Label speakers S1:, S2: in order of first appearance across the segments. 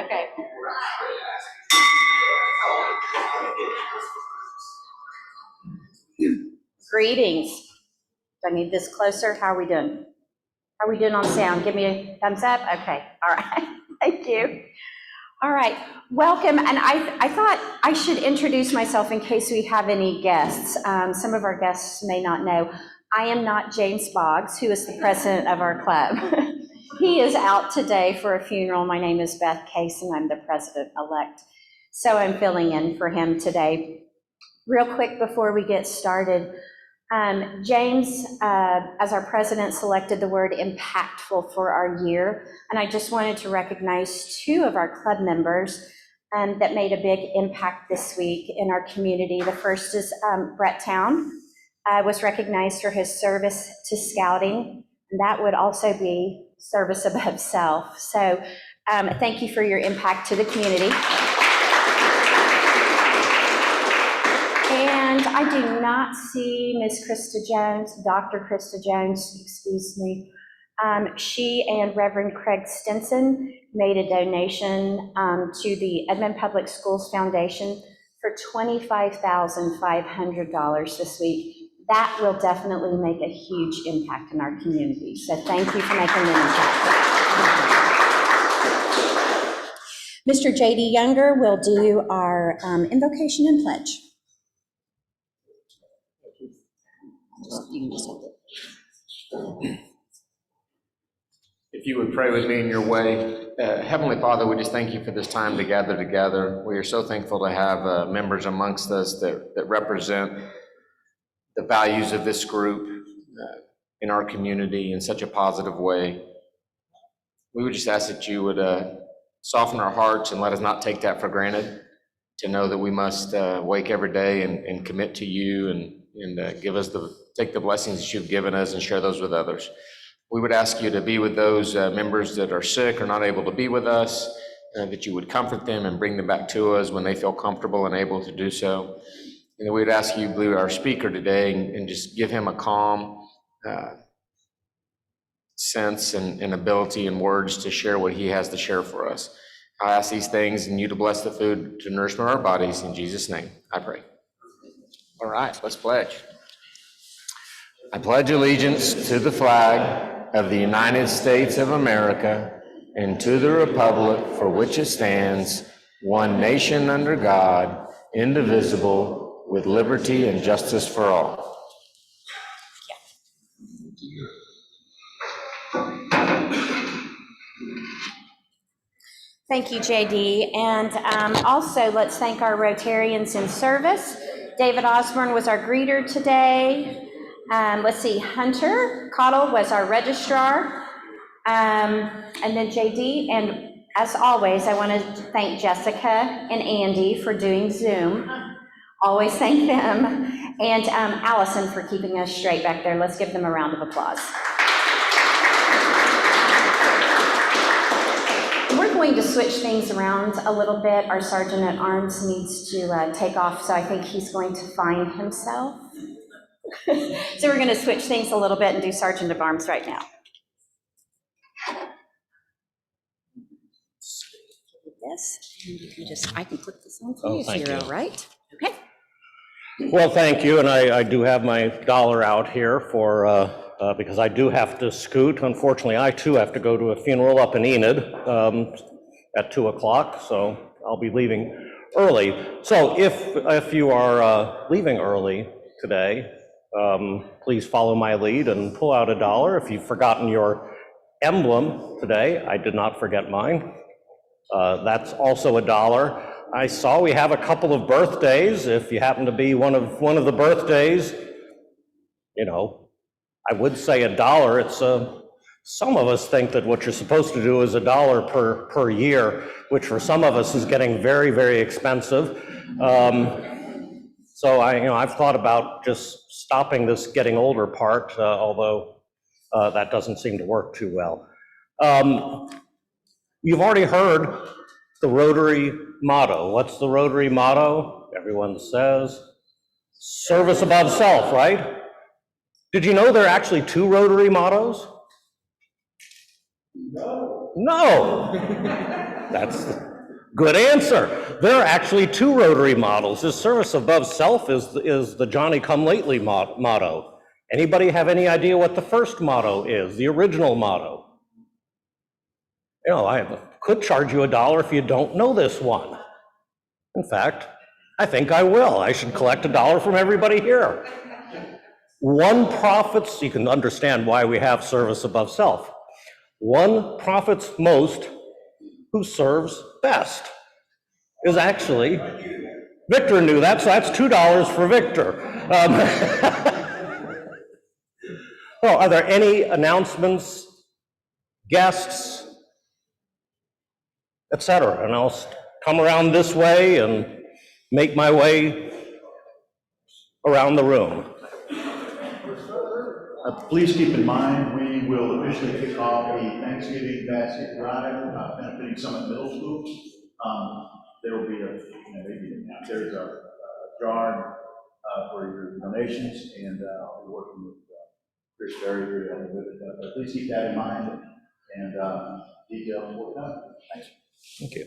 S1: Okay. Greetings. Do I need this closer? How are we doing? How are we doing on sound? Give me a thumbs up. Okay. All right. Thank you. All right. Welcome. And I thought I should introduce myself in case we have any guests. Some of our guests may not know. I am not James Boggs, who is the president of our club. He is out today for a funeral. My name is Beth Case, and I'm the president-elect. So I'm filling in for him today. Real quick before we get started, James, as our president, selected the word impactful for our year, and I just wanted to recognize two of our club members that made a big impact this week in our community. The first is Brett Town, was recognized for his service to scouting, and that would also be service above self. So thank you for your impact to the community. And I do not see Ms. Krista Jones, Dr. Krista Jones, excuse me. She and Reverend Craig Stevenson made a donation to the Edmond Public Schools Foundation for $25,500 this week. That will definitely make a huge impact in our community. So thank you for making an impact. Mr. J.D. Younger will do our invocation and pledge. You can just hold it.
S2: If you would pray with me in your way. Heavenly Father, we just thank you for this time to gather together. We are so thankful to have members amongst us that represent the values of this group in our community in such a positive way. We would just ask that you would soften our hearts and let us not take that for granted, to know that we must wake every day and commit to you and take the blessings that you've given us and share those with others. We would ask you to be with those members that are sick or not able to be with us, that you would comfort them and bring them back to us when they feel comfortable and able to do so. And we would ask you to be our speaker today and just give him a calm sense and ability and words to share what he has to share for us. I ask these things and you to bless the food to nourishment of our bodies. In Jesus' name, I pray. All right, let's pledge. I pledge allegiance to the flag of the United States of America and to the republic for which it stands, one nation under God, indivisible, with liberty and justice for all.
S1: Thank you, JD. And also, let's thank our Rotarians in service. David Osborne was our greeter today. Let's see, Hunter Cottle was our registrar. And then JD, and as always, I want to thank Jessica and Andy for doing Zoom. Always thank them. And Allison for keeping us straight back there. Let's give them a round of applause. We're going to switch things around a little bit. Our Sergeant at Arms needs to take off, so I think he's going to find himself. So we're going to switch things a little bit and do Sergeant at Arms right now. Yes, and you can I can click this on for you if you're all right. Okay.
S3: Well, thank you, and I do have my dollar out here for, because I do have to scoot. Unfortunately, I too have to go to a funeral up in Enid at 2 o'clock, so I'll be leaving early. So if you are leaving early today, please follow my lead and pull out a dollar. If you've forgotten your emblem today, I did not forget mine. That's also a dollar. I saw we have a couple of birthdays. If you happen to be one of the birthdays, you know, I would say a dollar. It's some of us think that what you're supposed to do is a dollar per year, which for some of us is getting very, very expensive. So I've thought about just stopping this getting older part, although that doesn't seem to work too well. You've already heard the Rotary motto. What's the Rotary motto? Everyone says, service above self, right? Did you know there are actually two Rotary mottos? No. That's a good answer. There are actually two Rotary models. This service above self is the Johnny Come Lately motto. Anybody have any idea what the first motto is, the original motto? You know, I could charge you $1 if you don't know this one. In fact, I think I will. I should collect $1 from everybody here. One profits, you can understand why we have service above self. One profits most who serves best is actually, Victor knew that, so that's $2 for Victor. Well, are there any announcements, guests, etc.? And I'll come around this way and make my way around the room.
S4: Please keep in mind, we will officially kick off the Thanksgiving basket drive benefiting Summit Middle School. There will be there's a jar for your donations, and I'll be working with Chris Berry here to help me with it. But please keep that in mind, and details will come. Thanks.
S3: Thank you.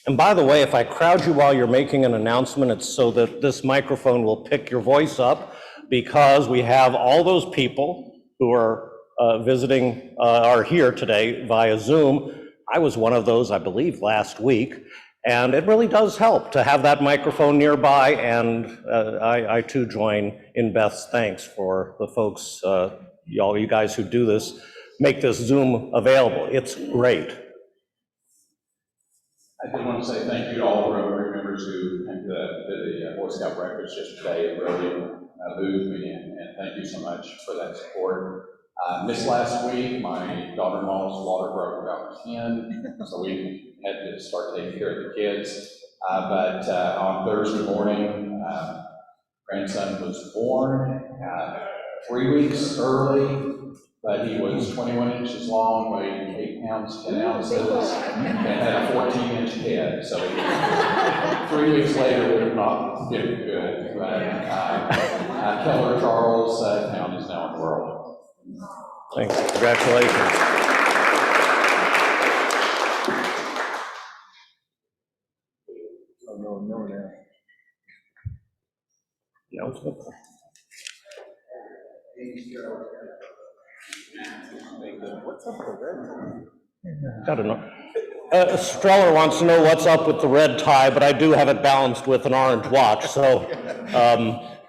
S3: And by the way, if I crowd you while you're making an announcement, it's so that this microphone will pick your voice up, because we have all those people who are visiting, are here today via Zoom. I was one of those, I believe, last week, and it really does help to have that microphone nearby, and I too join in Beth's thanks for the folks, all you guys who do this, make this Zoom available. It's great.
S5: I did want to say thank you to all the Rotary members who came to the Boy Scout breakfast yesterday. It really moved me, and thank you so much for that support. Missed last week, my daughter-in-law's water broke about 10, so we had to start taking care of the kids. But on Thursday morning, grandson was born 3 weeks early. But he was 21 inches long, weighed 8 pounds, 10 ounces, and had a 14-inch head. So 3 weeks later would have not been good. But Keller Charles Town is now in the world.
S3: Thanks. Congratulations.
S4: What's up with that?
S3: I don't know. Streller wants to know what's up with the red tie, but I do have it balanced with an orange watch, so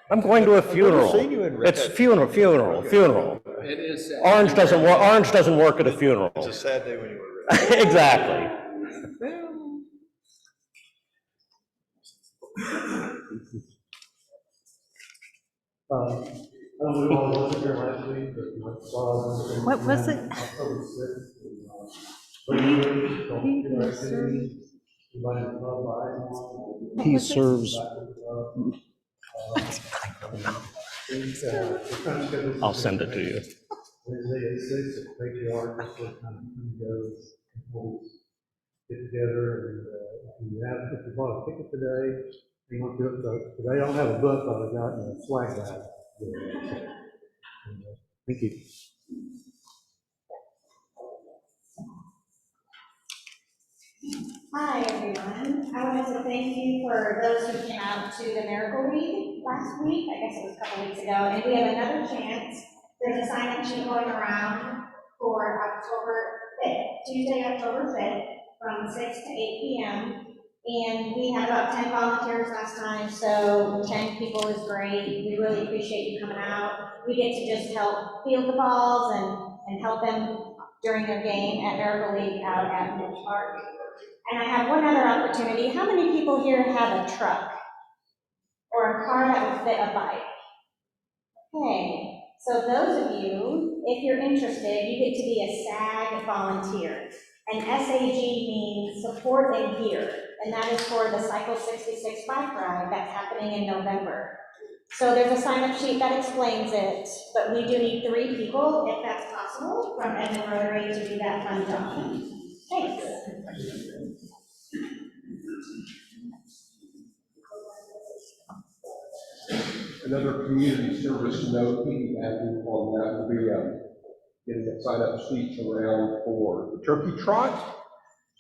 S3: I'm going to a funeral. It's funeral.
S6: It is sad.
S3: Orange doesn't work at a funeral.
S4: It's a sad day when you were red.
S3: Exactly.
S7: What was it?
S3: He serves. I'll send it to you.
S8: Wednesday at 6 at Patriarch, just to kind of go, get together, and if you bought a ticket today, you want to do it, so today I don't have a book, but I got a swag bag. Thank you.
S1: Hi, everyone. I wanted to thank you for those who came out to the Miracle Week last week. I guess it was a couple weeks ago. And we have another chance. There's a sign-up sheet going around for October 5th, Tuesday, October 5th, from 6 to 8 p.m. And we had about 10 volunteers last time, so 10 people is great. We really appreciate you coming out. We get to just help field the balls and help them during their game at Miracle League out at Mitch Park. And I have one other opportunity. How many people here have a truck or a car that would fit a bike? Okay, so those of you, if you're interested, you get to be a SAG volunteer. And SAG means support and gear, and that is for the Cycle 66 bike ride that's happening in November. So there's a sign-up sheet that explains it, but we do need 3 people, if that's possible, from Edmond Rotary to do that fun job. Thanks.
S9: Another community service note, piggybacking on that, will be
S6: getting the sign-up sheets around for the turkey trot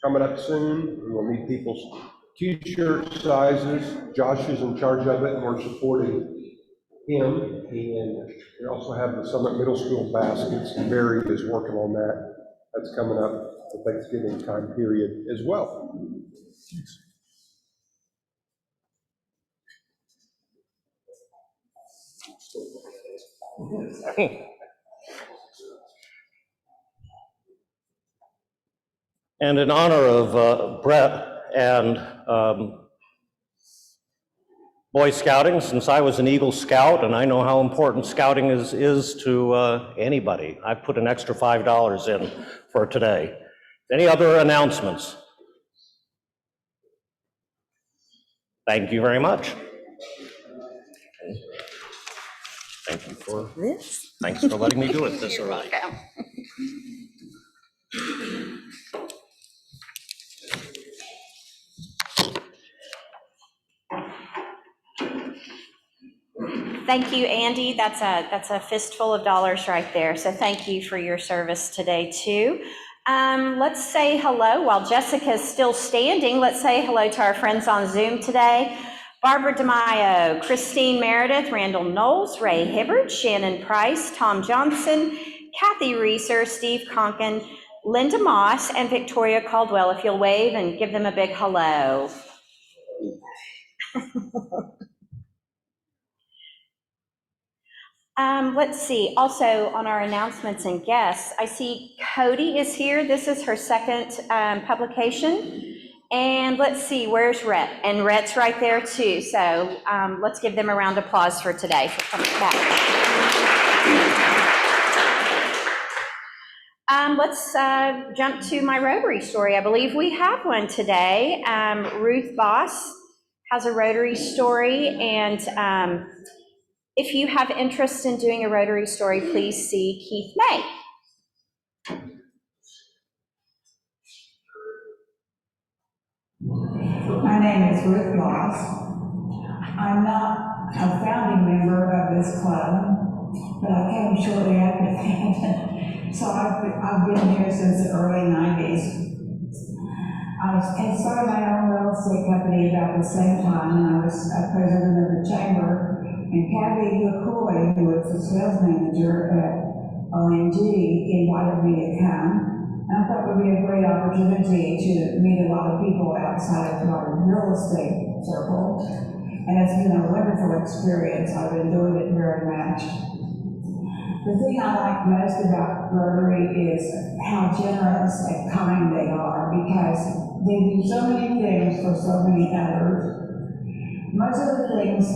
S6: coming up soon. We will need people's t-shirt sizes. Josh is in charge of it, and we're supporting him. And we also have the Summit Middle School baskets. Barry is working on that. That's coming up the Thanksgiving time period as well.
S3: And in honor of Brett and Boy Scouting, since I was an Eagle Scout and I know how important scouting is to anybody, I put an extra $5 in for today. Any other announcements? Thank you very much. Thank you for this. Thanks for letting me do it this early.
S1: Welcome. Thank you, Andy. That's a fistful of dollars right there. So thank you for your service today too. Let's say hello while Jessica's still standing. Let's say hello to our friends on Zoom today. Barbara DeMaio, Christine Meredith, Randall Knowles, Ray Hibbard, Shannon Price, Tom Johnson, Kathy Reeser, Steve Conkin, Linda Moss, and Victoria Caldwell. If you'll wave and give them a big hello. Let's see, also on our announcements and guests, I see Cody is here. This is her second publication. And let's see, where's Rhett? And Rhett's right there too. So let's give them a round of applause for today for coming back. Let's jump to my Rotary story. I believe we have one today. Ruth Boss has a Rotary story, and if you have interest in doing a Rotary story, please see Keith May.
S9: My name is Ruth Moss. I'm not a founding member of this club, but I came shortly after that. So I've been here since the early 90s. I had started my own real estate company about the same time, and I was president of the chamber. And Kathy McCoy, who was the sales manager at OMG, invited me to come. And I thought it would be a great opportunity to meet a lot of people outside of our real estate circle. And it's been a wonderful experience. I've enjoyed it very much. The thing I like most about Rotary is how generous and kind they are, because they do so many things for so many others. Most of the things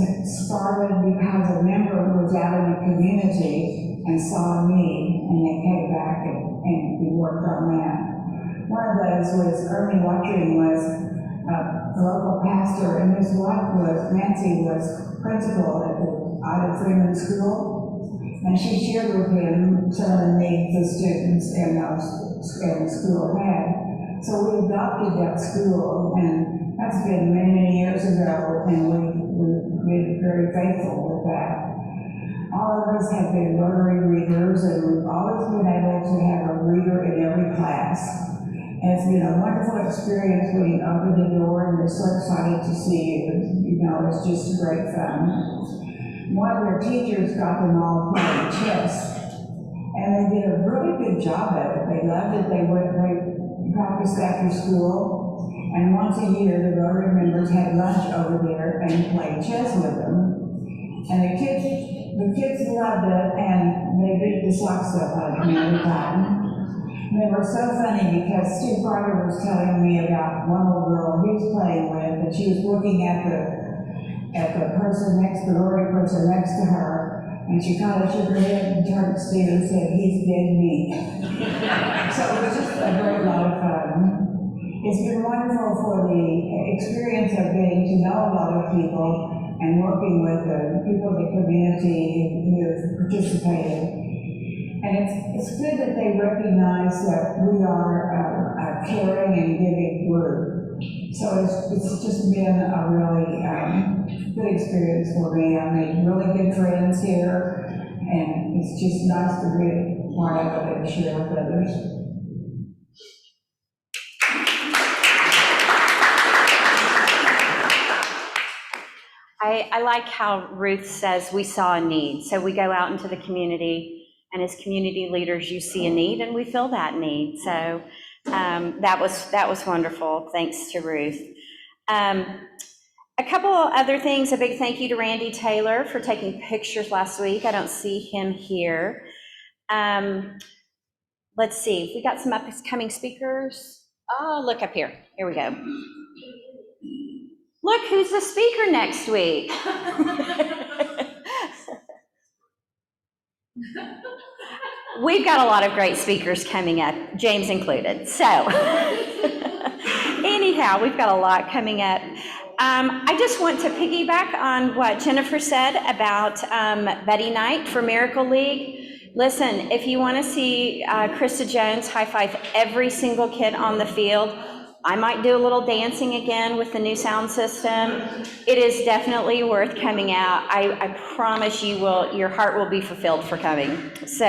S9: started because a member was out in the community and saw a need, and they came back and we worked on that. One of those was Ernie Watering was a local pastor, and his wife Nancy was principal at the Ida Freeman School, and she shared with him some of the needs the students in the school had. So we adopted that school, and that's been many, many years ago, and we've been very faithful with that. All of us have been Rotary readers, and we've always been able to have a reader in every class. And it's been a wonderful experience when you open the door and they're so excited to see you. You know, it's just great fun. One of their teachers got them all playing chess, and they did a really good job of it. They loved it. They practiced after school, and once a year the Rotary members had lunch over there and played chess with them. And the kids loved it, and they beat the socks up out of me every time. And they were so funny because Steve Carter was telling me about one little girl he was playing with, and she was looking at the Rotary person next to her, and she kind of shook her head and turned to Steve and said, "He's dead meat." So it was just a great lot of fun. It's been wonderful for the experience of getting to know a lot of people and working with the people in the community who have participated. And it's good that they recognize that we are a caring and giving group. So it's just been a really good experience for me. I made really good friends here, and it's just nice to part of it and share with others.
S1: I like how Ruth says we saw a need. So we go out into the community, and as community leaders, you see a need, and we fill that need. So that was wonderful. Thanks to Ruth. A couple of other things. A big thank you to Randy Taylor for taking pictures last week. I don't see him here. Let's see. We got some upcoming speakers. Oh, look up here. Here we go. Look who's the speaker next week. We've got a lot of great speakers coming up, James included. So anyhow, we've got a lot coming up. I just want to piggyback on what Jennifer said about Buddy Night for Miracle League. Listen, if you want to see Krista Jones high five every single kid on the field, I might do a little dancing again with the new sound system. It is definitely worth coming out. I promise you your heart will be fulfilled for coming. So,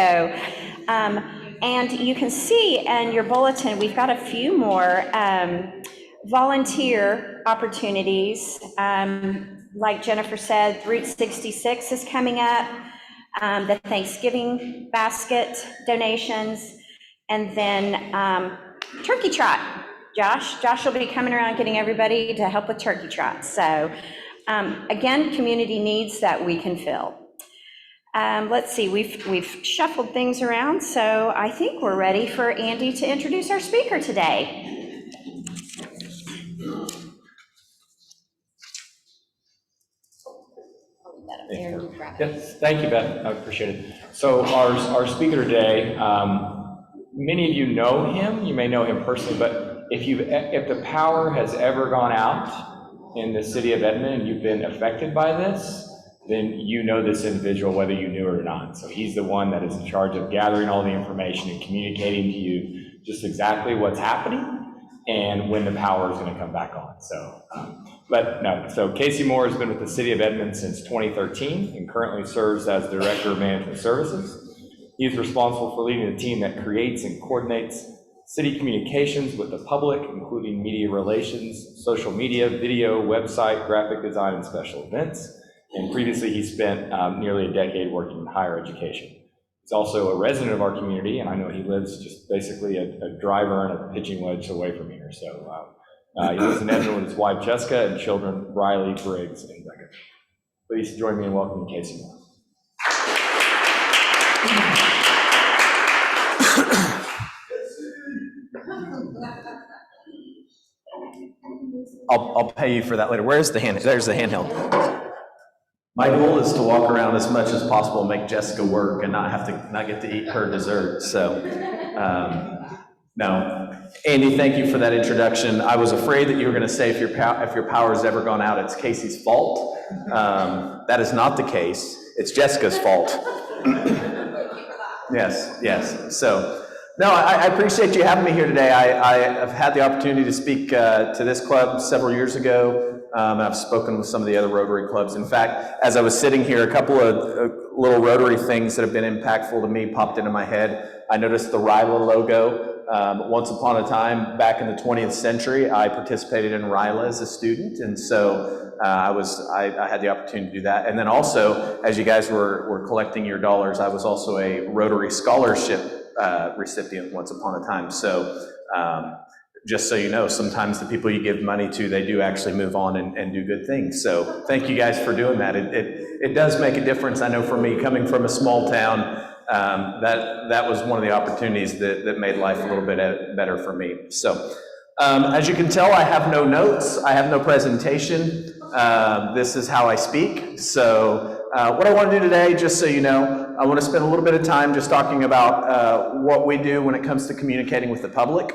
S1: and you can see in your bulletin, we've got a few more volunteer opportunities. Like Jennifer said, Route 66 is coming up, the Thanksgiving basket donations, and then Turkey Trot. Josh will be coming around getting everybody to help with Turkey Trot. So again, community needs that we can fill. Let's see, we've shuffled things around, so I think we're ready for Andy to introduce our speaker today.
S10: Yes, thank you, Beth. I appreciate it. So our speaker today, many of you know him. You may know him personally, but if the power has ever gone out in the city of Edmond and you've been affected by this, then you know this individual whether you knew it or not. So he's the one that is in charge of gathering all the information and communicating to you just exactly what's happening and when the power is going to come back on. So Casey Moore has been with the city of Edmond since 2013 and currently serves as Director of Management Services. He is responsible for leading the team that creates and coordinates city communications with the public, including media relations, social media, video, website, graphic design, and special events. And previously, he spent nearly a decade working in higher education. He's also a resident of our community, and I know he lives just basically a driver and a pitching wedge away from here. So he lives in Edmond with his wife, Jessica, and children, Riley, Briggs, and Becca. Please join me in welcoming Casey Moore.
S11: I'll pay you for that later. Where's the hand? There's the handheld. My goal is to walk around as much as possible and make Jessica work and not get to eat her dessert. So, no. Andy, thank you for that introduction. I was afraid that you were going to say if your power has ever gone out, it's Casey's fault. That is not the case. It's Jessica's fault. Yes. So, no, I appreciate you having me here today. I have had the opportunity to speak to this club several years ago. I've spoken with some of the other Rotary clubs. In fact, as I was sitting here, a couple of little Rotary things that have been impactful to me popped into my head. I noticed the RILA logo. Once upon a time, back in the 20th century, I participated in RILA as a student, and so I had the opportunity to do that. And then also, as you guys were collecting your dollars, I was also a Rotary scholarship recipient once upon a time. So just so you know, sometimes the people you give money to, they do actually move on and do good things. So thank you guys for doing that. It does make a difference. I know for me, coming from a small town, that was one of the opportunities that made life a little bit better for me. So as you can tell, I have no notes. I have no presentation. This is how I speak. So what I want to do today, just so you know, I want to spend a little bit of time just talking about what we do when it comes to communicating with the public.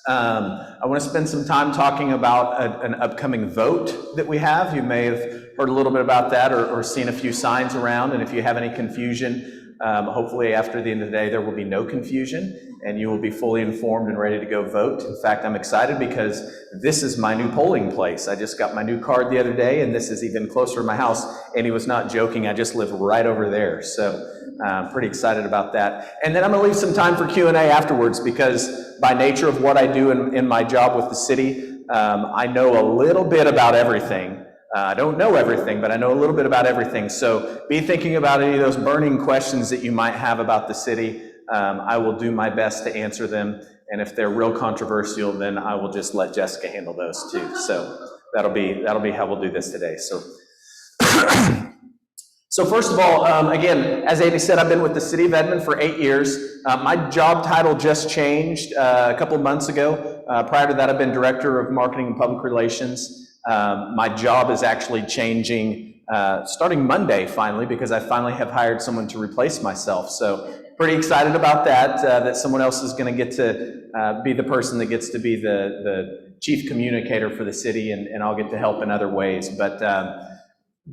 S11: I want to spend some time talking about an upcoming vote that we have. You may have heard a little bit about that or seen a few signs around, and if you have any confusion, hopefully after the end of the day there will be no confusion and you will be fully informed and ready to go vote. In fact, I'm excited because this is my new polling place. I just got my new card the other day, and this is even closer to my house, and he was not joking. I just live right over there. So pretty excited about that. And then I'm going to leave some time for Q&A afterwards, because by nature of what I do in my job with the city, I know a little bit about everything. I don't know everything, but I know a little bit about everything. So be thinking about any of those burning questions that you might have about the city. I will do my best to answer them. And if they're real controversial, then I will just let Jessica handle those too. So that'll be how we'll do this today. So first of all, again, as Amy said, I've been with the city of Edmond for 8 years. My job title just changed a couple of months ago. Prior to that, I've been director of marketing and public relations. My job is actually changing starting Monday, finally, because I finally have hired someone to replace myself. So pretty excited about that, that someone else is going to get to be the person that gets to be the chief communicator for the city, and I'll get to help in other ways. But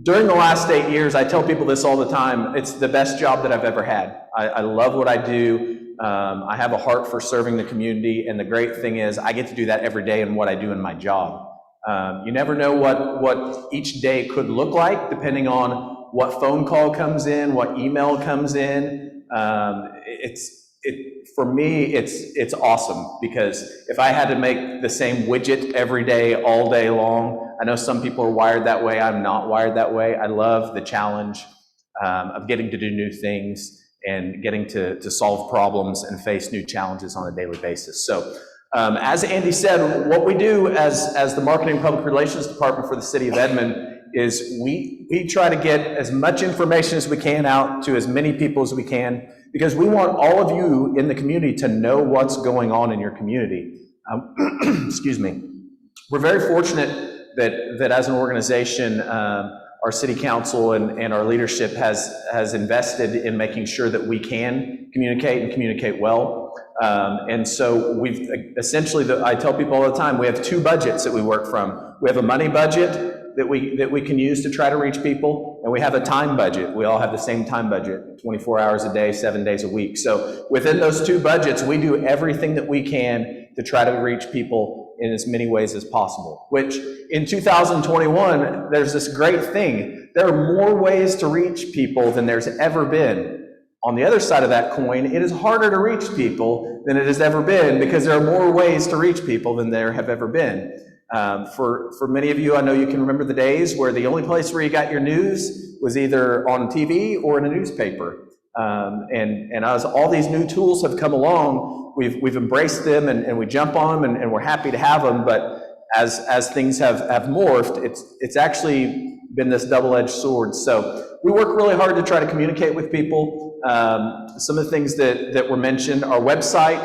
S11: during the last 8 years, I tell people this all the time, it's the best job that I've ever had. I love what I do. I have a heart for serving the community, and the great thing is I get to do that every day in what I do in my job. You never know what each day could look like, depending on what phone call comes in, what email comes in. For me, it's awesome, because if I had to make the same widget every day, all day long, I know some people are wired that way. I'm not wired that way. I love the challenge of getting to do new things and getting to solve problems and face new challenges on a daily basis. So as Andy said, what we do as the Marketing and Public Relations Department for the City of Edmond is we try to get as much information as we can out to as many people as we can, because we want all of you in the community to know what's going on in your community. Excuse me. We're very fortunate that as an organization, our city council and our leadership has invested in making sure that we can communicate and communicate well. And so we've essentially, I tell people all the time, we have 2 budgets that we work from. We have a money budget that we can use to try to reach people, and we have a time budget. We all have the same time budget, 24 hours a day, 7 days a week. So within those 2 budgets, we do everything that we can to try to reach people in as many ways as possible, which in 2021, there's this great thing. There are more ways to reach people than there's ever been. On the other side of that coin, it is harder to reach people than it has ever been, because there are more ways to reach people than there have ever been. For many of you, I know you can remember the days where the only place where you got your news was either on TV or in a newspaper. And as all these new tools have come along, we've embraced them and we jump on them, and we're happy to have them. But as things have morphed, it's actually been this double-edged sword. So we work really hard to try to communicate with people. Some of the things that were mentioned, our website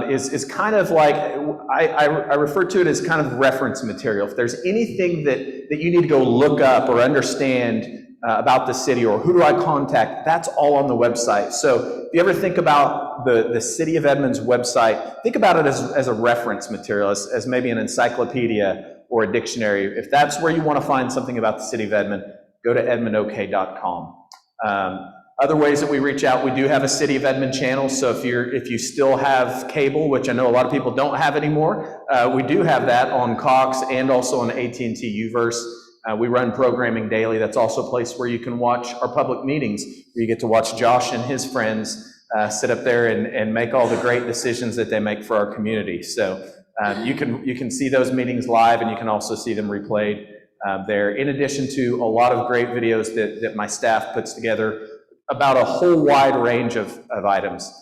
S11: is kind of like, I refer to it as kind of reference material. If there's anything that you need to go look up or understand about the city, or who do I contact, that's all on the website. So if you ever think about the City of Edmond's website, think about it as a reference material, as maybe an encyclopedia or a dictionary. If that's where you want to find something about the City of Edmond, go to edmondok.com. Other ways that we reach out, we do have a City of Edmond channel. So if you still have cable, which I know a lot of people don't have anymore, we do have that on Cox and also on AT&T Uverse. We run programming daily. That's also a place where you can watch our public meetings, where you get to watch Josh and his friends sit up there and make all the great decisions that they make for our community. So you can see those meetings live, and you can also see them replayed there, in addition to a lot of great videos that my staff puts together about a whole wide range of items.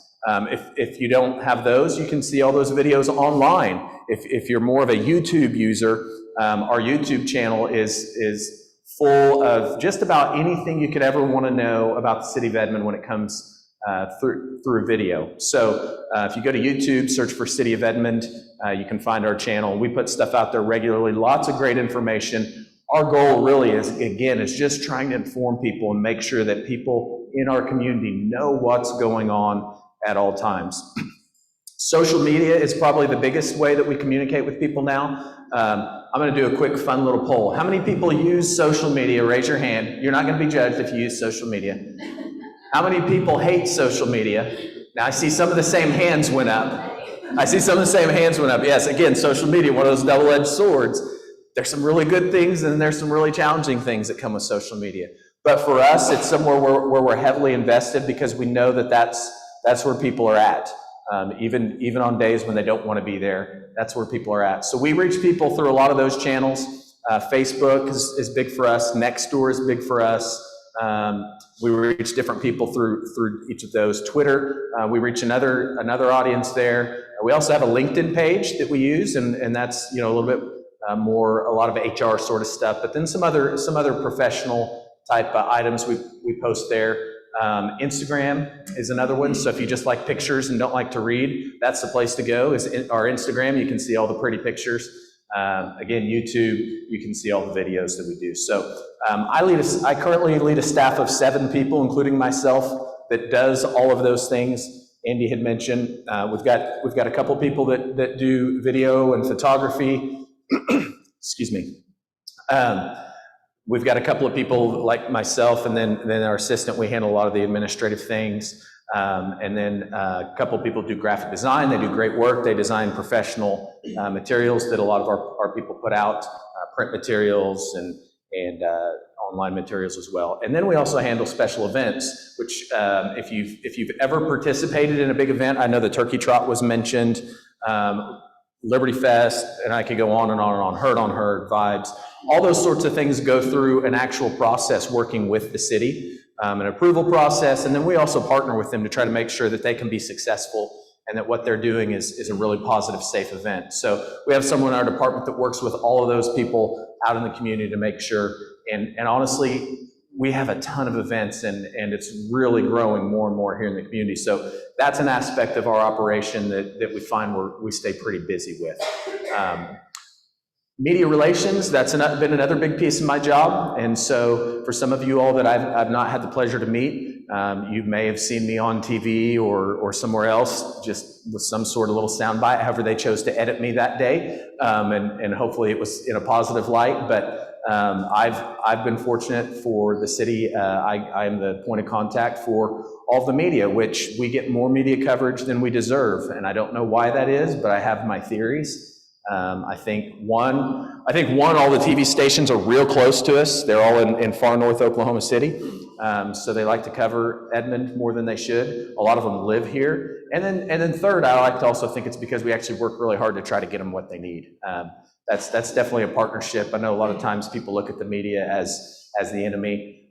S11: If you don't have those, you can see all those videos online. If you're more of a YouTube user, our YouTube channel is full of just about anything you could ever want to know about the City of Edmond when it comes through video. So if you go to YouTube, search for City of Edmond, you can find our channel. We put stuff out there regularly, lots of great information. Our goal really is just trying to inform people and make sure that people in our community know what's going on at all times. Social media is probably the biggest way that we communicate with people now. I'm going to do a quick fun little poll. How many people use social media? Raise your hand. You're not going to be judged if you use social media. How many people hate social media? Now I see some of the same hands went up. Yes, again, social media, one of those double-edged swords. There's some really good things and there's some really challenging things that come with social media. But for us, it's somewhere where we're heavily invested because we know that that's where people are at. Even on days when they don't want to be there, that's where people are at. So we reach people through a lot of those channels. Facebook is big for us. Nextdoor is big for us. We reach different people through each of those. Twitter, we reach another audience there. We also have a LinkedIn page that we use, and that's a little bit more a lot of HR sort of stuff. But then some other professional type items we post there. Instagram is another one. So if you just like pictures and don't like to read, that's the place to go. Is our Instagram. You can see all the pretty pictures. Again, YouTube, you can see all the videos that we do. So I currently lead a staff of 7 people, including myself, that does all of those things Andy had mentioned. We've got a couple people that do video and photography. Excuse me. We've got a couple of people like myself, and then our assistant. We handle a lot of the administrative things. And then a couple of people do graphic design. They do great work. They design professional materials that a lot of our people put out, print materials and online materials as well. And then we also handle special events, which if you've ever participated in a big event, I know the Turkey Trot was mentioned, Liberty Fest, and I could go on and on and on, Herd on Herd, Vibes. All those sorts of things go through an actual process working with the city. An approval process, and then we also partner with them to try to make sure that they can be successful and that what they're doing is a really positive, safe event. So we have someone in our department that works with all of those people out in the community to make sure, and honestly, we have a ton of events and it's really growing more and more here in the community. So that's an aspect of our operation that we find we stay pretty busy with. Media relations, that's been another big piece of my job. And so for some of you all that I've not had the pleasure to meet, you may have seen me on TV or somewhere else, just with some sort of little soundbite, however they chose to edit me that day. And hopefully it was in a positive light. But I've been fortunate for the city. I am the point of contact for all of the media, which we get more media coverage than we deserve. And I don't know why that is, but I have my theories. I think one, all the TV stations are real close to us. They're all in far north Oklahoma City. So they like to cover Edmond more than they should. A lot of them live here. And then third, I like to also think it's because we actually work really hard to try to get them what they need. That's definitely a partnership. I know a lot of times people look at the media as the enemy.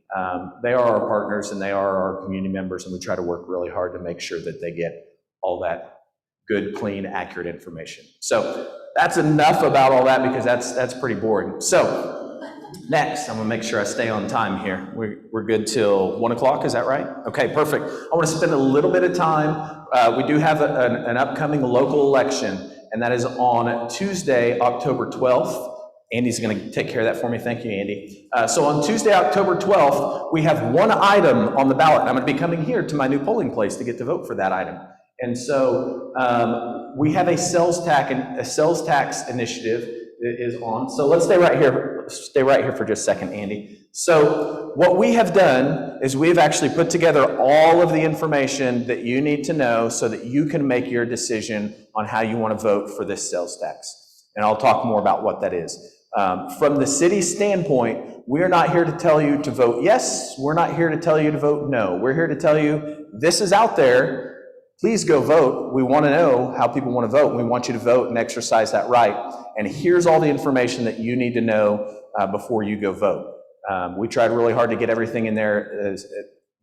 S11: They are our partners and they are our community members, and we try to work really hard to make sure that they get all that good, clean, accurate information. So that's enough about all that because that's pretty boring. So next, I'm gonna make sure I stay on time here. We're good till 1 o'clock, is that right? Okay, perfect. I wanna spend a little bit of time. We do have an upcoming local election, and that is on Tuesday, October 12th. Andy's gonna take care of that for me. Thank you, Andy. So on Tuesday, October 12th, we have one item on the ballot. I'm gonna be coming here to my new polling place to get to vote for that item. And so we have a sales tax initiative that is on. So let's stay right here for just a second, Andy. So what we have done is we've actually put together all of the information that you need to know so that you can make your decision on how you want to vote for this sales tax. And I'll talk more about what that is. From the city's standpoint, we're not here to tell you to vote yes. We're not here to tell you to vote no. We're here to tell you this is out there. Please go vote. We want to know how people want to vote. We want you to vote and exercise that right. And here's all the information that you need to know before you go vote. We tried really hard to get everything in there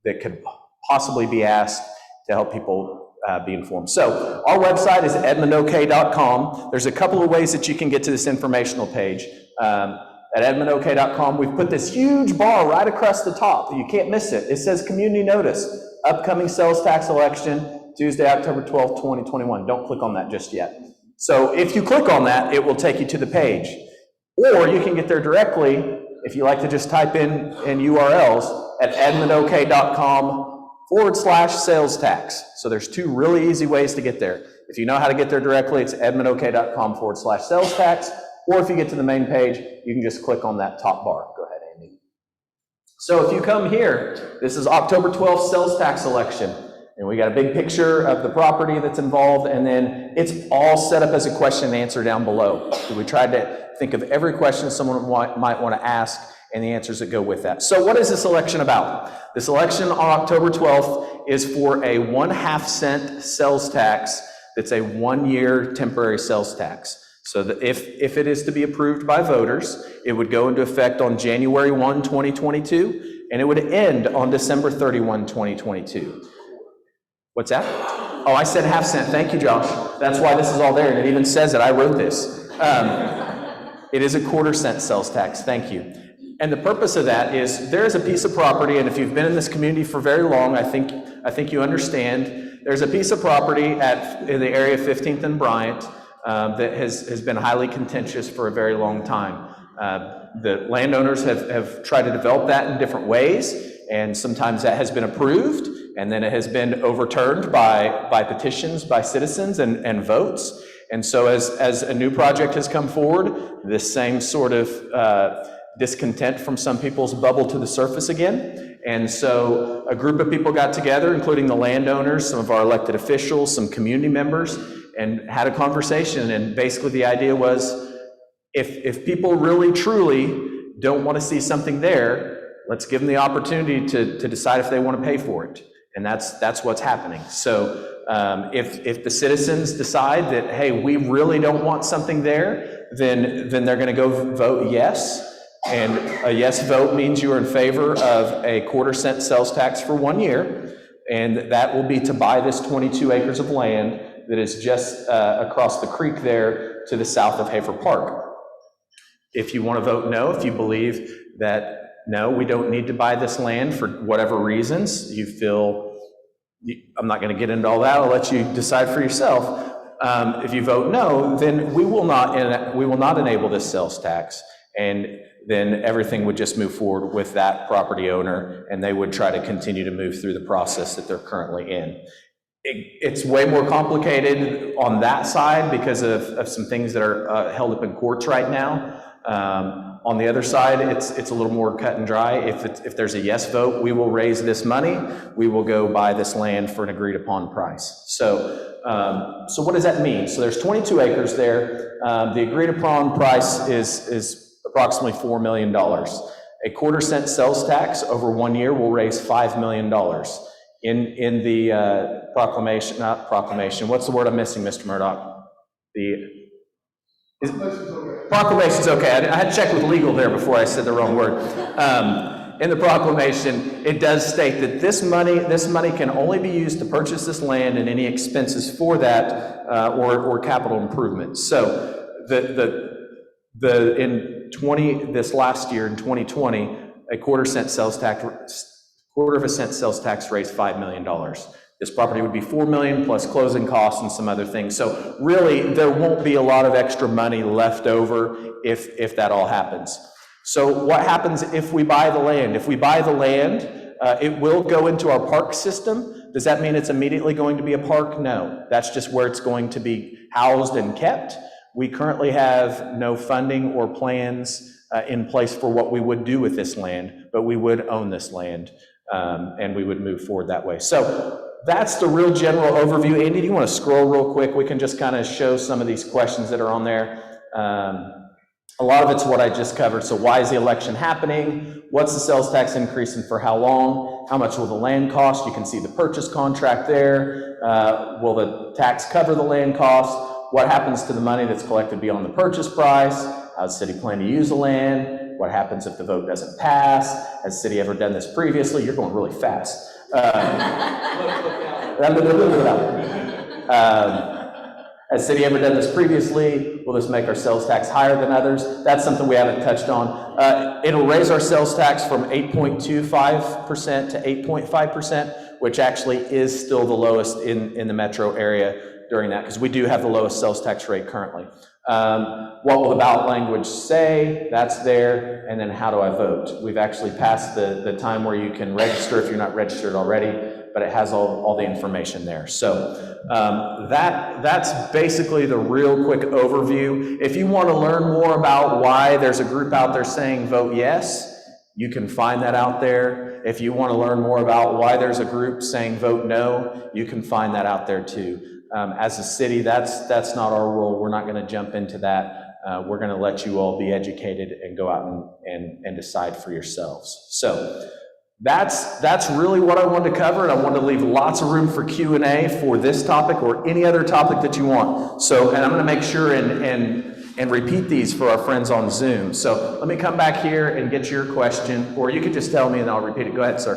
S11: that could possibly be asked to help people be informed. So our website is edmondok.com. There's a couple of ways that you can get to this informational page. At edmondok.com, we've put this huge bar right across the top. You can't miss it. It says community notice, upcoming sales tax election, Tuesday, October 12th, 2021. Don't click on that just yet. So if you click on that, it will take you to the page. Or you can get there directly if you like to just type in URLs at edmondok.com/sales tax. So there's two really easy ways to get there. If you know how to get there directly, it's edmondok.com/sales tax. Or if you get to the main page, you can just click on that top bar. Go ahead, Andy. So if you come here, this is October 12th sales tax election. And we got a big picture of the property that's involved, and then it's all set up as a question and answer down below. So we tried to think of every question someone might want to ask and the answers that go with that. So what is this election about? This election on October 12th is for a 1/2 cent sales tax that's a 1-year temporary sales tax. So that if it is to be approved by voters, it would go into effect on January 1, 2022, and it would end on December 31, 2022. What's that? Oh, I said 1/2 cent. Thank you, Josh. That's why this is all there, and it even says it. I wrote this. It is a 1/4 cent sales tax. Thank you. And the purpose of that is there is a piece of property, and if you've been in this community for very long, I think you understand. There's a piece of property in the area of 15th and Bryant that has been highly contentious for a very long time. The landowners have tried to develop that in different ways, and sometimes that has been approved, and then it has been overturned by petitions by citizens and votes. And so as a new project has come forward, this same sort of discontent from some people's bubbled to the surface again. And so a group of people got together, including the landowners, some of our elected officials, some community members, and had a conversation. And basically the idea was, if people really, truly don't want to see something there, let's give them the opportunity to decide if they want to pay for it. And that's what's happening. So if the citizens decide that, hey, we really don't want something there, then they're going to go vote yes. And a yes vote means you are in favor of a 1/4 cent sales tax for 1 year. And that will be to buy this 22 acres of land that is just across the creek there to the south of Hafer Park. If you want to vote no, if you believe that, no, we don't need to buy this land for whatever reasons, you feel, I'm not going to get into all that, I'll let you decide for yourself. If you vote no, then we will not enable this sales tax, and then everything would just move forward with that property owner, and they would try to continue to move through the process that they're currently in. It's way more complicated on that side because of some things that are held up in courts right now. On the other side, it's a little more cut and dry. If there's a yes vote, we will raise this money. We will go buy this land for an agreed upon price. So what does that mean? So there's 22 acres there. The agreed upon price is approximately $4 million. A 1/4 cent sales tax over 1 year will raise $5 million. In the not proclamation, what's the word I'm missing, Mr. Murdoch? Proclamation's okay. I had checked with legal there before I said the wrong word. In the proclamation, it does state that this money can only be used to purchase this land and any expenses for that or capital improvements. So this last year in 2020, a 1/4 cent sales tax, 1/4 cent sales tax raised $5 million. This property would be $4 million plus closing costs and some other things. So really, there won't be a lot of extra money left over if that all happens. So what happens if we buy the land? If we buy the land, it will go into our park system. Does that mean it's immediately going to be a park? No, that's just where it's going to be housed and kept. We currently have no funding or plans in place for what we would do with this land, but we would own this land and we would move forward that way. So that's the real general overview. Andy, do you want to scroll real quick? We can just kind of show some of these questions that are on there. A lot of it's what I just covered. So why is the election happening? What's the sales tax increase and for how long? How much will the land cost? You can see the purchase contract there. Will the tax cover the land cost? What happens to the money that's collected beyond the purchase price? How does the city plan to use the land? What happens if the vote doesn't pass? Has the city ever done this previously? You're going really fast. Has the city ever done this previously? Will this make our sales tax higher than others? That's something we haven't touched on. It'll raise our sales tax from 8.25% to 8.5%, which actually is still the lowest in the metro area during that, because we do have the lowest sales tax rate currently. What will the ballot language say? That's there. And then how do I vote? We've actually passed the time where you can register if you're not registered already, but it has all the information there. So that's basically the real quick overview. If you want to learn more about why there's a group out there saying vote yes, you can find that out there. If you want to learn more about why there's a group saying vote no, you can find that out there too. As a city, that's not our role. We're not going to jump into that. we're going to let you all be educated and go out and decide for yourselves. So that's really what I wanted to cover, and I wanted to leave lots of room for Q&A for this topic or any other topic that you want. So, and I'm going to make sure and repeat these for our friends on Zoom. So let me come back here and get your question, or you could just tell me and I'll repeat it. Go ahead, sir.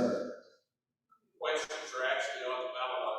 S5: Questions are actually on the ballot on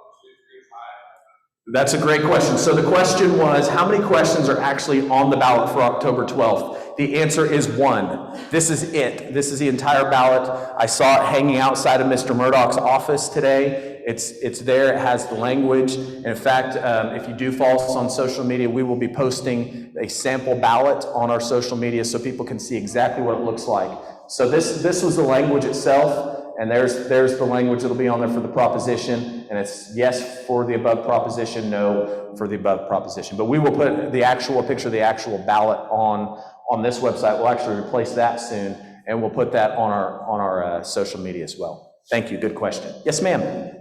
S5: October 12th.
S11: That's a great question. So the question was, how many questions are actually on the ballot for October 12th? The answer is 1. This is it. This is the entire ballot. I saw it hanging outside of Mr. Murdoch's office today. It's there. It has the language. And in fact, if you do follow us on social media, we will be posting a sample ballot on our social media so people can see exactly what it looks like. So this was the language itself, and there's the language that'll be on there for the proposition, and it's yes for the above proposition, no for the above proposition. But we will put a picture of the actual ballot on this website. We'll actually replace that soon, and we'll put that on our social media as well. Thank you. Good question. Yes, ma'am.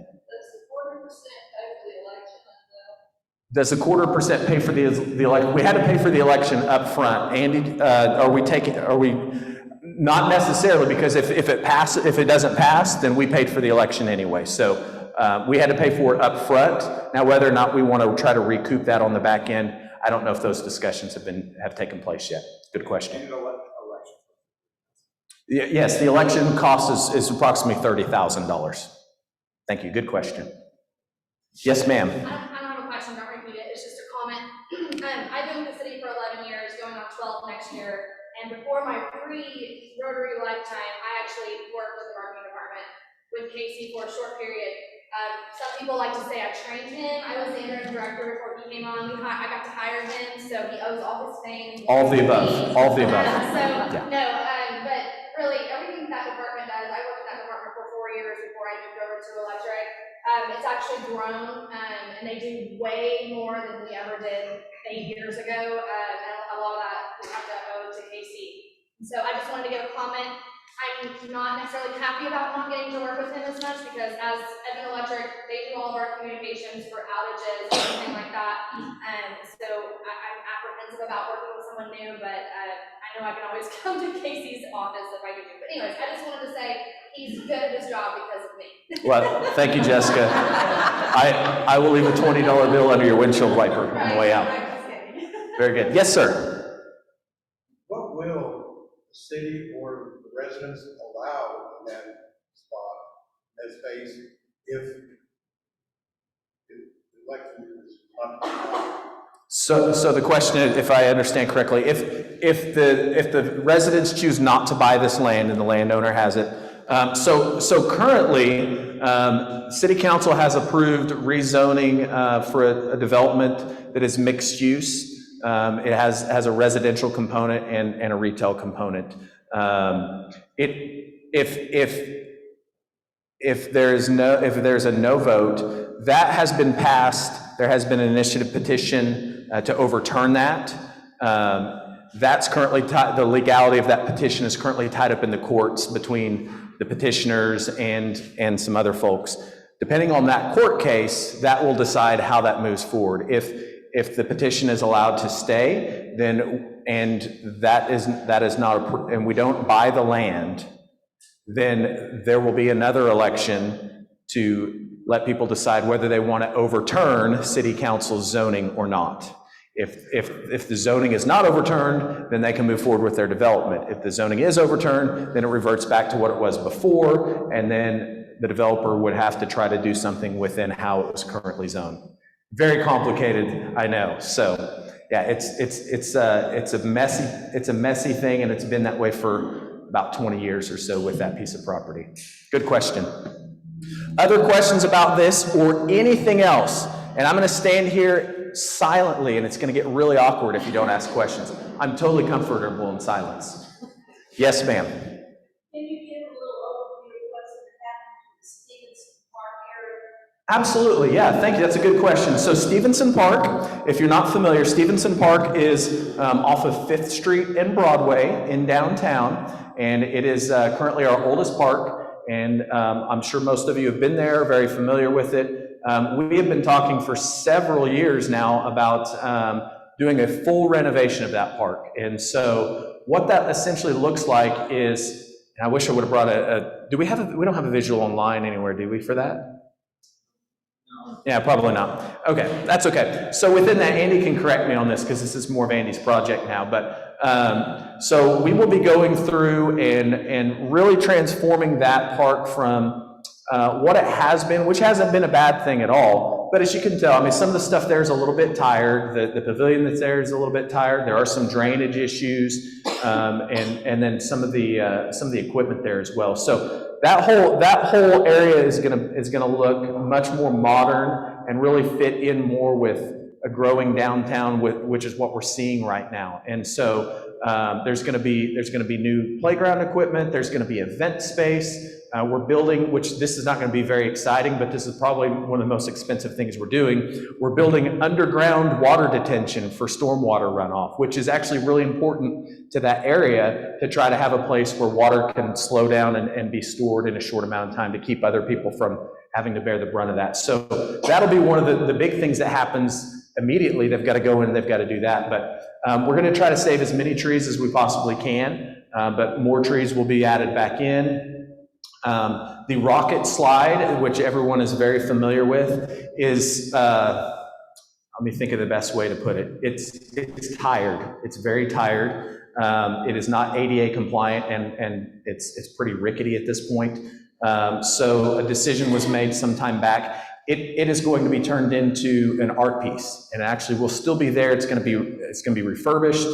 S11: Does the 0.25% pay for the election? We had to pay for the election up front. Andy, are we not necessarily, because if it doesn't pass, then we paid for the election anyway. So we had to pay for it up front. Now, whether or not we want to try to recoup that on the back end, I don't know if those discussions have taken place yet. Good question. Yes, the election cost is approximately $30,000. Thank you. Good question. Yes, ma'am.
S12: I don't have a question, don't repeat it, it's just a comment. I've been with the city for 11 years, going on 12 next year, and before my pre-Rotary lifetime, I actually worked with the marketing department with Casey for a short period. Some people like to say I trained him. I was the interim director before he came on. I got to hire him, so he owes all his fame.
S11: All of the above. All of the above.
S12: But really, everything that department does, I worked in that department for 4 years before I moved over to electric. It's actually grown, and they do way more than we ever did 8 years ago, and a lot of that we have to owe to Casey. So I just wanted to give a comment. I'm not necessarily happy about not getting to work with him as much, because as Edmond Electric, they do all of our communications for outages and anything like that. So I'm apprehensive about working with someone new, but I know I can always come to Casey's office if I need to. But anyways, I just wanted to say he's good at his job because of me.
S11: Well, thank you, Jessica. I will leave a $20 bill under your windshield wiper on the way out. Very good. Yes, sir.
S8: What will the city or the residents allow in that spot, that space, if the election is not?
S11: So the question is, if I understand correctly, if the residents choose not to buy this land and the landowner has it, so currently, City Council has approved rezoning for a development that is mixed use. It has a residential component and a retail component. If there's a no vote, that has been passed. There has been an initiative petition to overturn that. That's currently the legality of that petition is currently tied up in the courts between the petitioners and some other folks. Depending on that court case, that will decide how that moves forward. If the petition is allowed to stay, then that is not, and we don't buy the land, then there will be another election to let people decide whether they want to overturn City Council's zoning or not. If the zoning is not overturned, then they can move forward with their development. If the zoning is overturned, then it reverts back to what it was before, and then the developer would have to try to do something within how it was currently zoned. Very complicated, I know. So yeah, it's a messy thing, and it's been that way for about 20 years or so with that piece of property. Good question. Other questions about this or anything else? And I'm going to stand here silently, and it's going to get really awkward if you don't ask questions. I'm totally comfortable in silence. Yes, ma'am.
S12: Can you give a little overview of what's going to happen to the Stevenson Park area?
S11: Absolutely, yeah, thank you. That's a good question. So Stevenson Park, if you're not familiar, Stevenson Park is off of 5th Street and Broadway in downtown, and it is currently our oldest park, and I'm sure most of you have been there, very familiar with it. We have been talking for several years now about doing a full renovation of that park. And so what that essentially looks like is, and I wish I would have brought we don't have a visual online anywhere, do we, for that? Yeah, probably not. Okay, that's okay. So within that, Andy can correct me on this because this is more of Andy's project now, but so we will be going through and really transforming that park from what it has been, which hasn't been a bad thing at all. But as you can tell, I mean, some of the stuff there is a little bit tired. The pavilion that's there is a little bit tired. There are some drainage issues, and then some of the equipment there as well. So that whole area is gonna look much more modern and really fit in more with a growing downtown, which is what we're seeing right now. And so there's gonna be new playground equipment. There's gonna be event space. We're building, which this is not going to be very exciting, but this is probably one of the most expensive things we're doing. We're building underground water detention for stormwater runoff, which is actually really important to that area to try to have a place where water can slow down and be stored in a short amount of time to keep other people from having to bear the brunt of that. So that'll be one of the big things that happens immediately. They've got to go in and they've got to do that. But we're going to try to save as many trees as we possibly can, but more trees will be added back in. The rocket slide, which everyone is very familiar with, is, let me think of the best way to put it. It's tired. It's very tired. It is not ADA compliant, and it's pretty rickety at this point. So a decision was made some time back. It is going to be turned into an art piece, and actually will still be there. It's going to be refurbished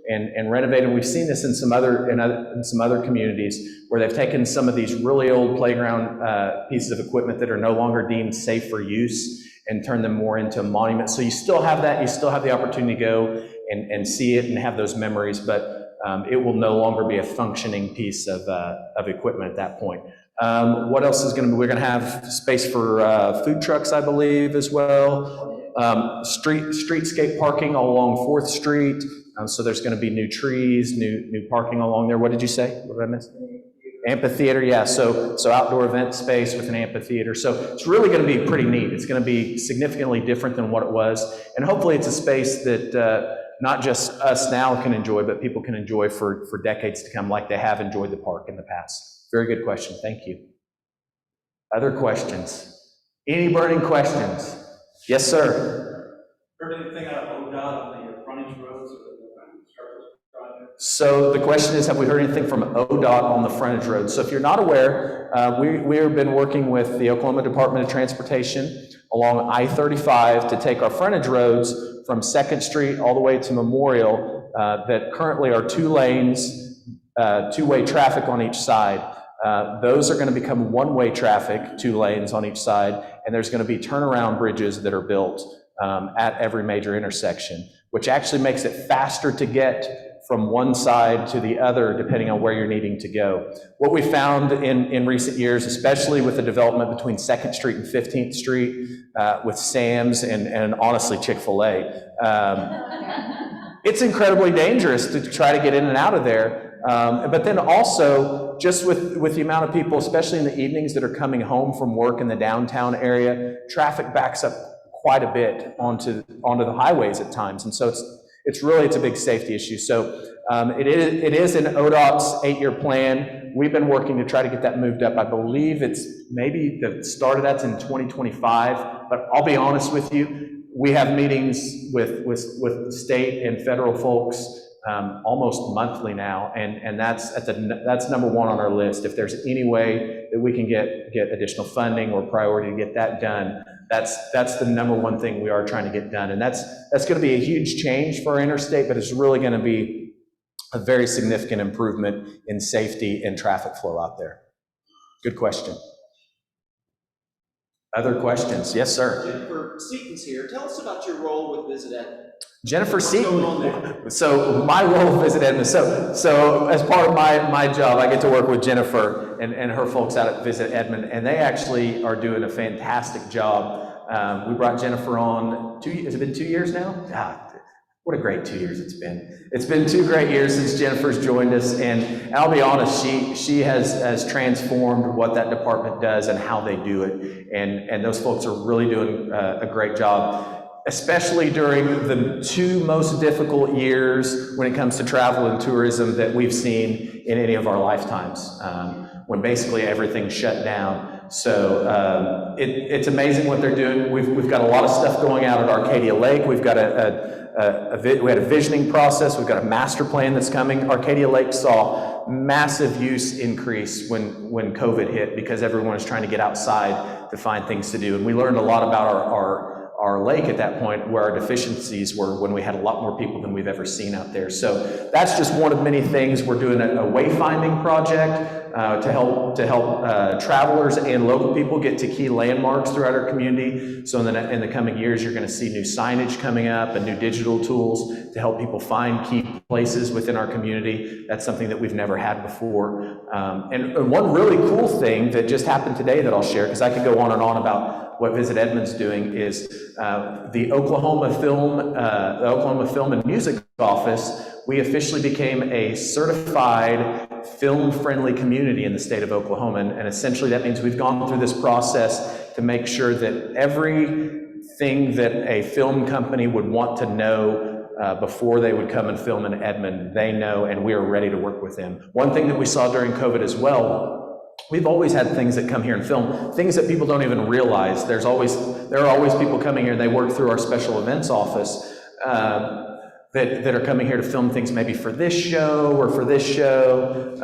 S11: and renovated. We've seen this in some other communities where they've taken some of these really old playground pieces of equipment that are no longer deemed safe for use and turned them more into monuments. So you still have that. You still have the opportunity to go and see it and have those memories, but it will no longer be a functioning piece of equipment at that point. What else is going to be? We're going to have space for food trucks, I believe, as well. Streetscape parking all along 4th Street. So there's going to be new trees, new parking along there. What did you say? What did I miss? Amphitheater, yeah. So outdoor event space with an amphitheater. So it's really going to be pretty neat. It's going to be significantly different than what it was, and hopefully it's a space that not just us now can enjoy, but people can enjoy for decades to come, like they have enjoyed the park in the past. Very good question. Thank you. Other questions? Any burning questions? Yes, sir.
S13: Heard anything out of ODOT on the frontage roads or the project?
S11: So the question is, have we heard anything from ODOT on the frontage roads? So if you're not aware, we have been working with the Oklahoma Department of Transportation along I-35 to take our frontage roads from 2nd Street all the way to Memorial that currently are 2 lanes, two-way traffic on each side. Those are going to become one-way traffic, 2 lanes on each side, and there's going to be turnaround bridges that are built at every major intersection, which actually makes it faster to get from one side to the other, depending on where you're needing to go. What we found in recent years, especially with the development between 2nd Street and 15th Street, with Sam's and honestly Chick-fil-A, it's incredibly dangerous to try to get in and out of there. But then also, just with the amount of people, especially in the evenings, that are coming home from work in the downtown area, traffic backs up quite a bit onto the highways at times. And so it's a big safety issue. So it is in ODOT's 8-year plan. We've been working to try to get that moved up. I believe it's maybe the start of that's in 2025, but I'll be honest with you, we have meetings with state and federal folks almost monthly now, and that's number 1 on our list. If there's any way that we can get additional funding or priority to get that done, that's the number 1 thing we are trying to get done. And that's going to be a huge change for our interstate, but it's really going to be a very significant improvement in safety and traffic flow out there. Good question. Other questions? Yes, sir.
S13: Jennifer Seaton's here. Tell us about your role with Visit Edmond.
S11: Jennifer Seaton. So my role with Visit Edmond. So as part of my job, I get to work with Jennifer and her folks out at Visit Edmond, and they actually are doing a fantastic job. We brought Jennifer on has it been 2 years now? God, what a great 2 years it's been. It's been 2 great years since Jennifer's joined us, and I'll be honest, she has transformed what that department does and how they do it, and those folks are really doing a great job. especially during the two most difficult years when it comes to travel and tourism that we've seen in any of our lifetimes, when basically everything shut down. So it's amazing what they're doing. We've got a lot of stuff going out at Arcadia Lake. We've got we had a visioning process. We've got a master plan that's coming. Arcadia Lake saw massive use increase when COVID hit because everyone was trying to get outside to find things to do. And we learned a lot about our lake at that point, where our deficiencies were when we had a lot more people than we've ever seen out there. So that's just one of many things. We're doing a wayfinding project to help travelers and local people get to key landmarks throughout our community. So in the coming years, you're going to see new signage coming up and new digital tools to help people find key places within our community. That's something that we've never had before. And one really cool thing that just happened today that I'll share, because I could go on and on about what Visit Edmond's doing, is the Oklahoma Film and Music Office. We officially became a certified film-friendly community in the state of Oklahoma, and essentially that means we've gone through this process to make sure that everything that a film company would want to know before they would come and film in Edmond, they know, and we are ready to work with them. One thing that we saw during COVID as well, we've always had things that come here and film, things that people don't even realize. There are always people coming here, and they work through our special events office that are coming here to film things maybe for this show or for this show.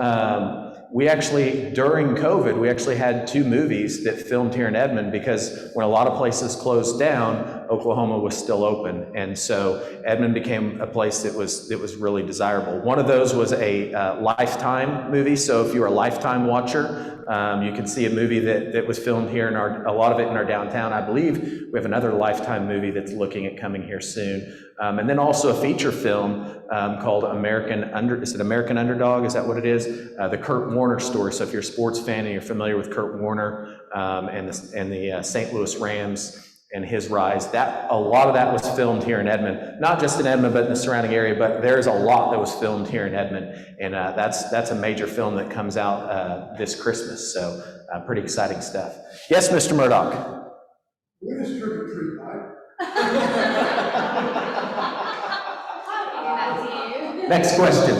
S11: We actually, during COVID, we actually had 2 movies that filmed here in Edmond, because when a lot of places closed down, Oklahoma was still open. And so Edmond became a place that was really desirable. One of those was a Lifetime movie. So if you're a Lifetime watcher, you can see a movie that was filmed here a lot of it in our downtown. I believe we have another Lifetime movie that's looking at coming here soon. And then also a feature film called American Underdog? Is that what it is? The Kurt Warner story. So if you're a sports fan and you're familiar with Kurt Warner and the St. Louis Rams and his rise, a lot of that was filmed here in Edmond. Not just in Edmond, but in the surrounding area. But there's a lot that was filmed here in Edmond, and that's a major film that comes out this Christmas. So pretty exciting stuff. Yes, Mr. Murdoch.
S8: When is trick or treat, right?
S11: Next question.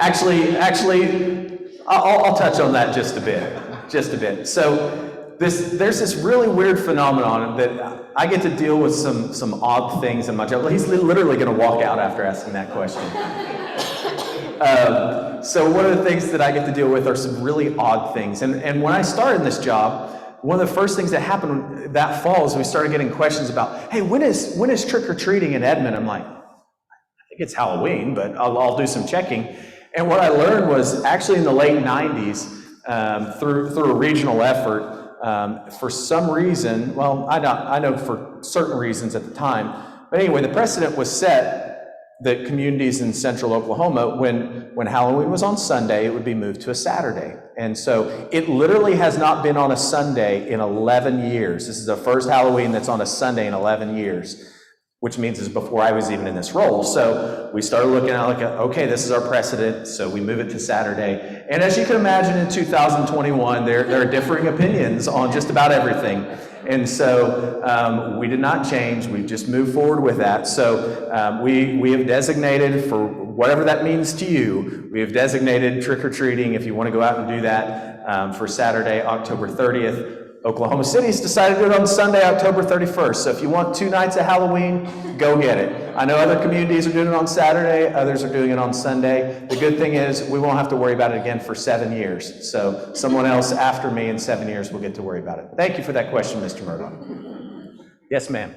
S11: Actually, I'll touch on that just a bit. So there's this really weird phenomenon that I get to deal with some odd things in my job. He's literally going to walk out after asking that question. So one of the things that I get to deal with are some really odd things. And when I started in this job, one of the first things that happened that fall is we started getting questions about, hey, when is trick-or-treating in Edmond? I'm like, I think it's Halloween, but I'll do some checking. And what I learned was actually in the late 90s, through a regional effort, for some reason, well, I know for certain reasons at the time, but anyway, the precedent was set that communities in central Oklahoma, when Halloween was on Sunday, it would be moved to a Saturday. And so it literally has not been on a Sunday in 11 years. This is the first Halloween that's on a Sunday in 11 years, which means it's before I was even in this role. So we started looking at okay, this is our precedent, so we move it to Saturday. And as you can imagine, in 2021, there are differing opinions on just about everything. And so we did not change, we just moved forward with that. So we have designated, for whatever that means to you, we have designated trick-or-treating, if you want to go out and do that, for Saturday, October 30th. Oklahoma City's decided to do it on Sunday, October 31st. So if you want 2 nights of Halloween, go get it. I know other communities are doing it on Saturday, others are doing it on Sunday. The good thing is we won't have to worry about it again for 7 years. So someone else after me in 7 years will get to worry about it. Thank you for that question, Mr. Murdoch. Yes, ma'am.
S14: The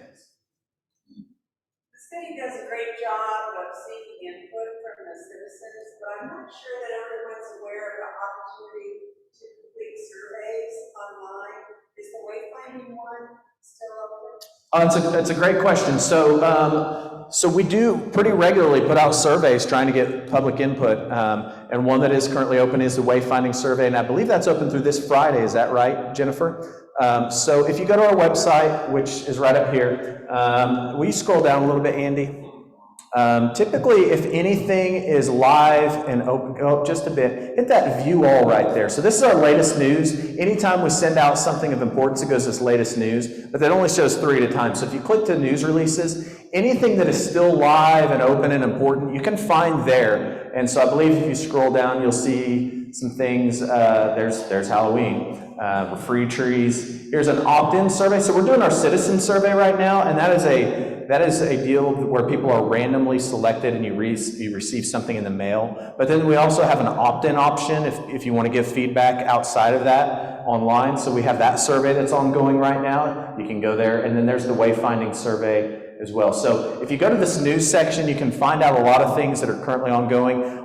S14: city does a great job of seeking input from the citizens, but I'm not sure that everyone's aware of the opportunity to complete surveys online. Is the wayfinding one still up there?
S11: It's a great question. So we do pretty regularly put out surveys trying to get public input, and one that is currently open is the wayfinding survey, and I believe that's open through this Friday. Is that right, Jennifer? So if you go to our website, which is right up here, will you scroll down a little bit, Andy? Typically, if anything is live and open, go up just a bit, hit that view all right there. So this is our latest news. Anytime we send out something of importance, it goes to this latest news, but that only shows 3 at a time. So if you click to news releases, anything that is still live and open and important, you can find there. And so I believe if you scroll down, you'll see some things. There's Halloween, free trees. Here's an opt-in survey. So we're doing our citizen survey right now, and that is a deal where people are randomly selected and you receive something in the mail. But then we also have an opt-in option if you want to give feedback outside of that online. So we have that survey that's ongoing right now. You can go there. And then there's the wayfinding survey as well. So if you go to this news section, you can find out a lot of things that are currently ongoing.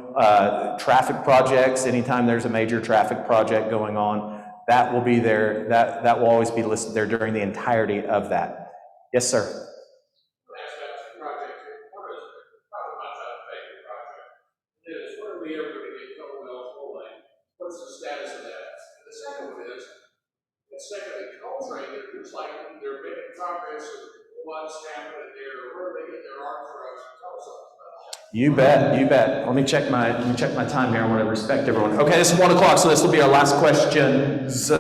S11: Traffic projects, anytime there's a major traffic project going on, that will be there. That will always be listed there during the entirety of that. Yes, sir.
S15: What's the status of that? And the second one is, Coltrane, it looks like they're making progress with what's happening there, where they get their arms around. Tell us something about that.
S11: You bet. Let me check my time here. I want to respect everyone. Okay, this is 1 o'clock, so this will be our last question. So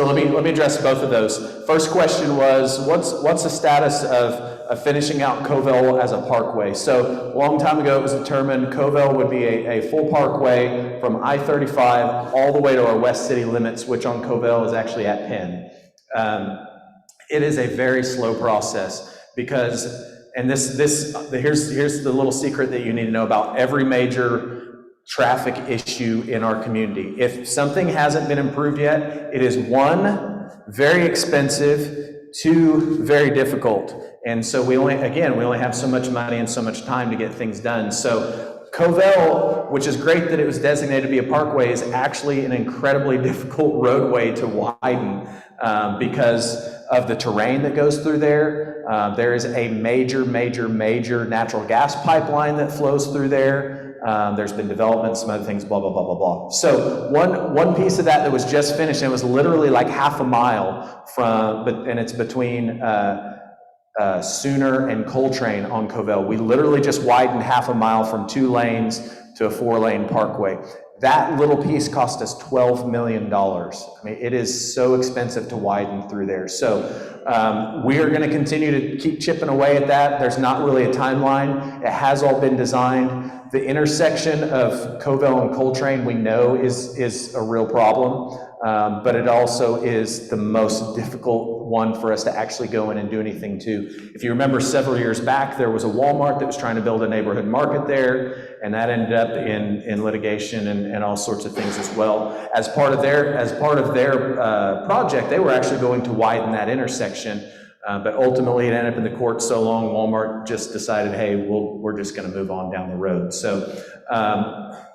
S11: let me address both of those. First question was, what's the status of finishing out Covell as a parkway? So a long time ago, it was determined Covell would be a full parkway from I-35 all the way to our west city limits, which on Covell is actually at Penn. It is a very slow process because, and here's the little secret that you need to know about every major traffic issue in our community. If something hasn't been improved yet, it is 1, very expensive, 2, very difficult. And so we only have so much money and so much time to get things done. So Covell, which is great that it was designated to be a parkway, is actually an incredibly difficult roadway to widen because of the terrain that goes through there. There is a major natural gas pipeline that flows through there. There's been development, some other things, blah, blah, blah, blah, blah. So one piece of that was just finished, and it was literally like half a mile and it's between Sooner and Coltrane on Covell. We literally just widened half a mile from 2 lanes to a 4-lane parkway. That little piece cost us $12 million. I mean, it is so expensive to widen through there. So we are going to continue to keep chipping away at that. There's not really a timeline. It has all been designed. The intersection of Covell and Coltrane, we know is a real problem, but it also is the most difficult one for us to actually go in and do anything to. If you remember several years back, there was a Walmart that was trying to build a neighborhood market there, and that ended up in litigation and all sorts of things as well. As part of their project, they were actually going to widen that intersection, but ultimately it ended up in the court so long, Walmart just decided, hey, we're just going to move on down the road. So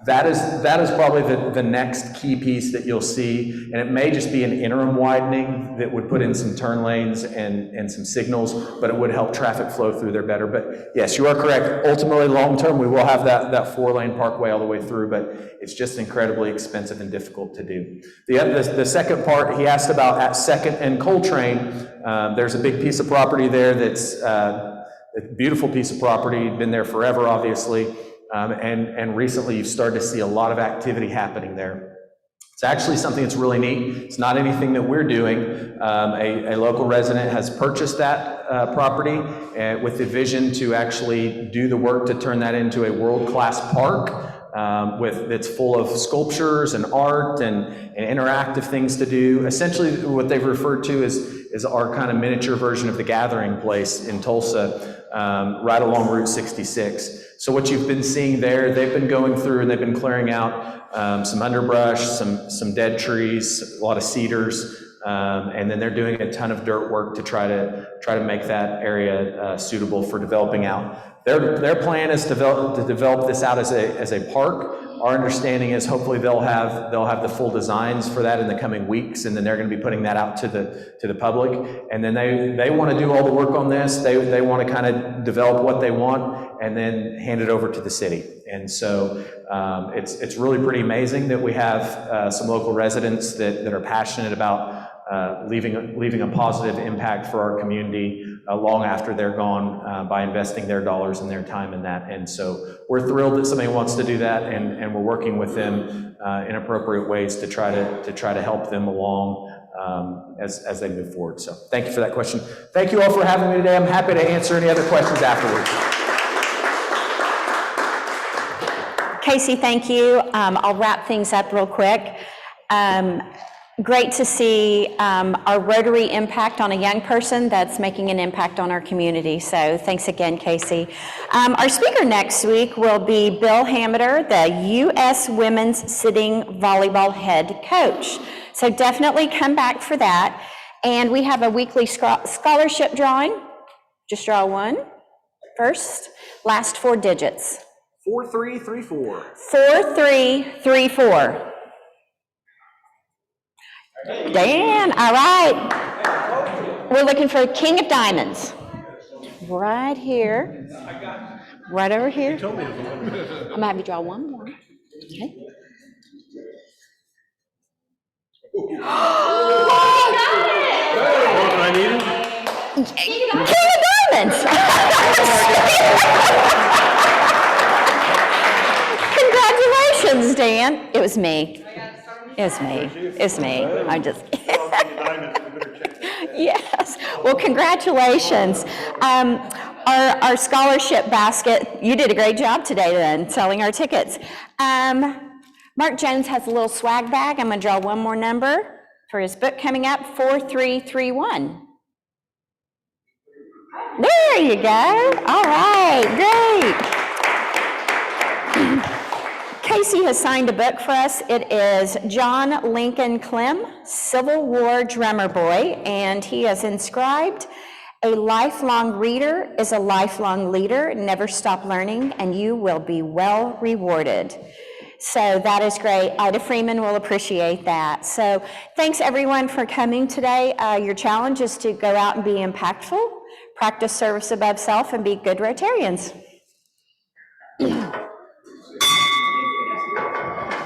S11: that is probably the next key piece that you'll see, and it may just be an interim widening that would put in some turn lanes and some signals, but it would help traffic flow through there better. But yes, you are correct. Ultimately, long term, we will have that 4-lane parkway all the way through, but it's just incredibly expensive and difficult to do. The second part, he asked about at 2nd and Coltrane. There's a big piece of property there that's a beautiful piece of property, been there forever, obviously. And recently you've started to see a lot of activity happening there. It's actually something that's really neat. It's not anything that we're doing. A local resident has purchased that property with the vision to actually do the work to turn that into a world-class park that's full of sculptures and art and interactive things to do. Essentially what they've referred to is our kind of miniature version of the Gathering Place in Tulsa, right along Route 66. So what you've been seeing there, they've been going through and they've been clearing out some underbrush, some dead trees, a lot of cedars, and then they're doing a ton of dirt work to try to make that area suitable for developing out. Their plan is to develop this out as a park. Our understanding is hopefully they'll have the full designs for that in the coming weeks, and then they're going to be putting that out to the public. And then they want to do all the work on this. They want to kind of develop what they want and then hand it over to the city. And so it's really pretty amazing that we have some local residents that are passionate about leaving a positive impact for our community long after they're gone by investing their dollars and their time in that. And so we're thrilled that somebody wants to do that, and we're working with them in appropriate ways to try to help them along as they move forward. So thank you for that question. Thank you all for having me today. I'm happy to answer any other questions afterwards.
S1: Casey, thank you. I'll wrap things up real quick. Great to see our Rotary impact on a young person that's making an impact on our community. So thanks again, Casey. Our speaker next week will be Bill Hameter, the U.S. Women's Sitting Volleyball head coach. So definitely come back for that. And we have a weekly scholarship drawing. Just draw one first. Last 4 digits.
S11: 4334.
S1: 4334. Dan, all right. We're looking for King of Diamonds. Right here. Right over here. I'm gonna have you draw one more. Okay. King of Diamonds. Congratulations, Dan. It was me. It's me. It's me. I'm just. Yes. Well, congratulations. Our scholarship basket. You did a great job today, then, selling our tickets. Mark Jones has a little swag bag. I'm going to draw one more number for his book coming up. 4331. There you go. All right. Great. Casey has signed a book for us. It is John Lincoln Clem, Civil War Drummer Boy, and he has inscribed, "A lifelong reader is a lifelong leader. Never stop learning, and you will be well rewarded." So that is great. Ida Freeman will appreciate that. So thanks everyone for coming today. Your challenge is to go out and be impactful, practice service above self, and be good Rotarians.